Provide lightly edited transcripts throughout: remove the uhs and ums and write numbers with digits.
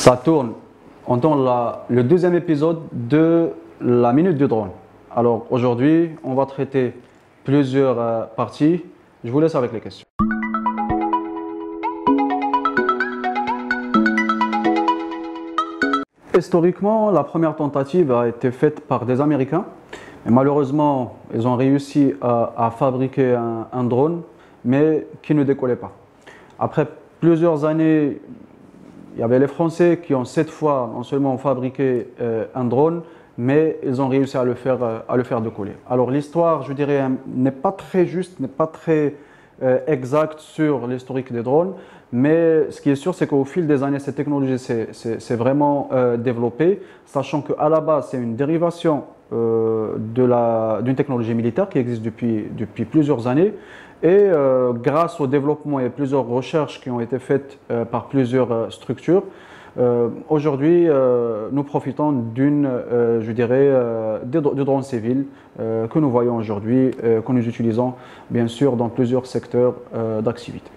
Ça tourne. On tourne le deuxième épisode de la Minute du Drone. Alors aujourd'hui, on va traiter plusieurs parties. Je vous laisse avec les questions. Historiquement, la première tentative a été faite par des Américains. Et malheureusement, ils ont réussi à fabriquer un drone, mais qui ne décollait pas. Après plusieurs années, il y avait les Français qui ont cette fois non seulement fabriqué un drone, mais ils ont réussi à le faire décoller. Alors l'histoire, je dirais, n'est pas très juste, n'est pas très exacte sur l'historique des drones, mais ce qui est sûr, c'est qu'au fil des années, cette technologie s'est vraiment développée, sachant qu'à la base, c'est une dérivation d'une technologie militaire qui existe depuis plusieurs années. Et grâce au développement et plusieurs recherches qui ont été faites par plusieurs structures, aujourd'hui, nous profitons de drones civils que nous voyons aujourd'hui, que nous utilisons bien sûr dans plusieurs secteurs d'activité.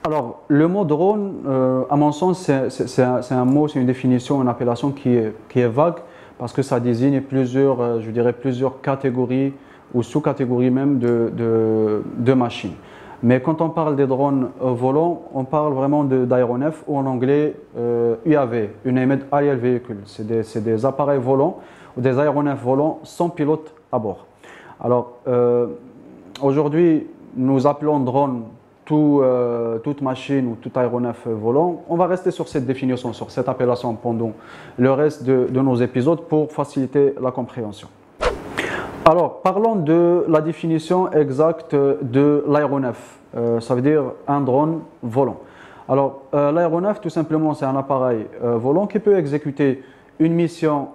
Alors, le mot drone, à mon sens, c'est un mot, c'est une définition, une appellation qui est vague parce que ça désigne plusieurs catégories ou sous-catégories même de machines. Mais quand on parle des drones volants, on parle vraiment d'aéronefs ou en anglais UAV, Unmanned Aerial Vehicle. C'est des appareils volants ou des aéronefs volants sans pilote à bord. Alors, aujourd'hui, nous appelons drone toute machine ou tout aéronef volant. On va rester sur cette définition, sur cette appellation pendant le reste de nos épisodes pour faciliter la compréhension. Alors, parlons de la définition exacte de l'aéronef. Ça veut dire un drone volant. Alors, l'aéronef, tout simplement, c'est un appareil volant qui peut exécuter une mission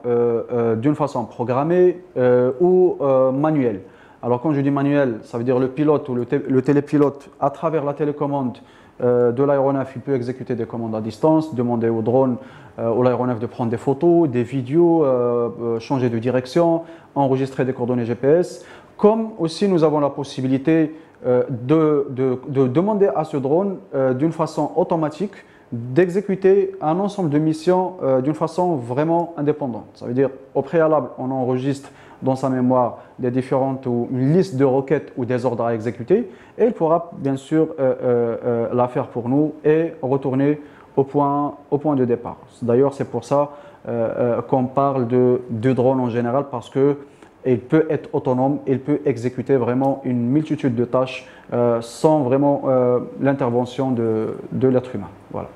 d'une façon programmée ou manuelle. Alors quand je dis manuel, ça veut dire le pilote ou le télépilote, à travers la télécommande de l'aéronef, il peut exécuter des commandes à distance, demander au drone ou l'aéronef de prendre des photos, des vidéos, changer de direction, enregistrer des coordonnées GPS. Comme aussi nous avons la possibilité de demander à ce drone d'une façon automatique d'exécuter un ensemble de missions d'une façon vraiment indépendante. Ça veut dire au préalable, on enregistre dans sa mémoire une liste de requêtes ou des ordres à exécuter et il pourra bien sûr la faire pour nous et retourner au point de départ. D'ailleurs, c'est pour ça qu'on parle de drone en général parce qu'il peut être autonome, il peut exécuter vraiment une multitude de tâches sans vraiment l'intervention de l'être humain. Voilà.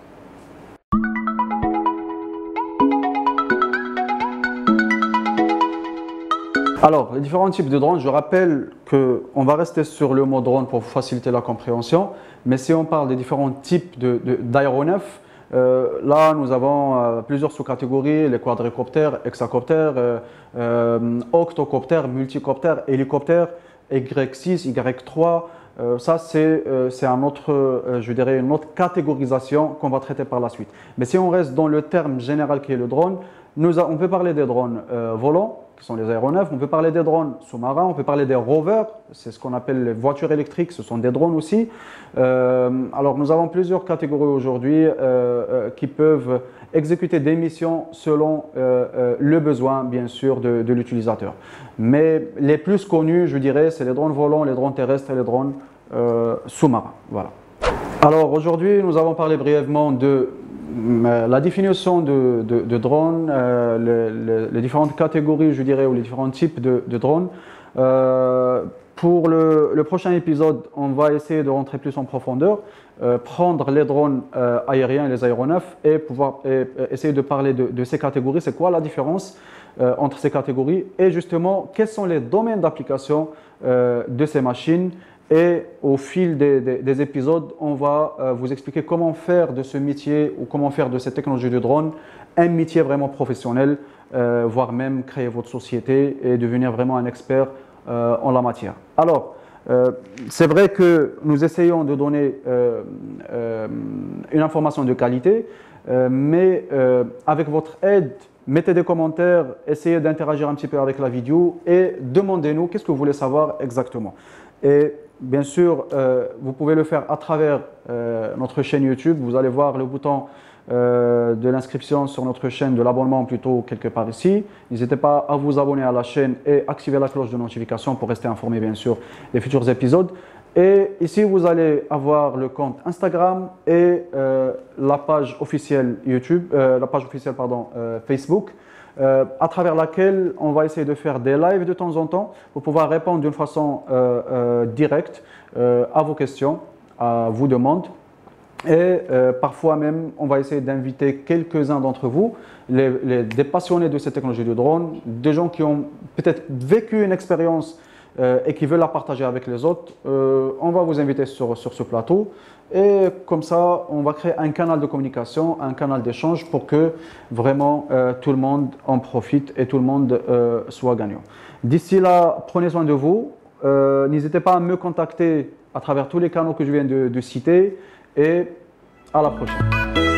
Alors, les différents types de drones, je rappelle qu'on va rester sur le mot drone pour faciliter la compréhension, mais si on parle des différents types d'aéronefs, là nous avons plusieurs sous-catégories, les quadricoptères, hexacoptères, octocoptères, multicoptères, hélicoptères, Y6, Y3, ça c'est une autre catégorisation qu'on va traiter par la suite. Mais si on reste dans le terme général qui est le drone, on peut parler des drones volants, qui sont les aéronefs, on peut parler des drones sous-marins, on peut parler des rovers, c'est ce qu'on appelle les voitures électriques, ce sont des drones aussi. Alors nous avons plusieurs catégories aujourd'hui qui peuvent exécuter des missions selon le besoin bien sûr de l'utilisateur. Mais les plus connus, je dirais, c'est les drones volants, les drones terrestres et les drones sous-marins. Voilà. Alors aujourd'hui, nous avons parlé brièvement de la définition de drones, les différentes catégories, je dirais, ou les différents types de drones. Pour le prochain épisode, on va essayer de rentrer plus en profondeur, prendre les drones aériens et les aéronefs et essayer de parler de ces catégories. C'est quoi la différence entre ces catégories et justement, quels sont les domaines d'application de ces machines. Et au fil des épisodes, on va vous expliquer comment faire de ce métier ou comment faire de cette technologie de drone un métier vraiment professionnel, voire même créer votre société et devenir vraiment un expert en la matière. Alors, c'est vrai que nous essayons de donner une information de qualité, mais avec votre aide, mettez des commentaires, essayez d'interagir un petit peu avec la vidéo et demandez-nous qu'est-ce que vous voulez savoir exactement. Et bien sûr, vous pouvez le faire à travers notre chaîne YouTube. Vous allez voir le bouton de l'inscription sur notre chaîne, de l'abonnement plutôt quelque part ici. N'hésitez pas à vous abonner à la chaîne et activer la cloche de notification pour rester informé bien sûr des futurs épisodes. Et ici, vous allez avoir le compte Instagram et la page officielle YouTube, la page officielle pardon, Facebook, à travers laquelle on va essayer de faire des lives de temps en temps pour pouvoir répondre d'une façon directe à vos questions, à vos demandes. Et parfois même, on va essayer d'inviter quelques-uns d'entre vous, des passionnés de cette technologie de drone, des gens qui ont peut-être vécu une expérience et qui veulent la partager avec les autres. On va vous inviter sur ce plateau et comme ça, on va créer un canal de communication, un canal d'échange pour que vraiment tout le monde en profite et tout le monde soit gagnant. D'ici là, prenez soin de vous. N'hésitez pas à me contacter à travers tous les canaux que je viens de citer et à la prochaine.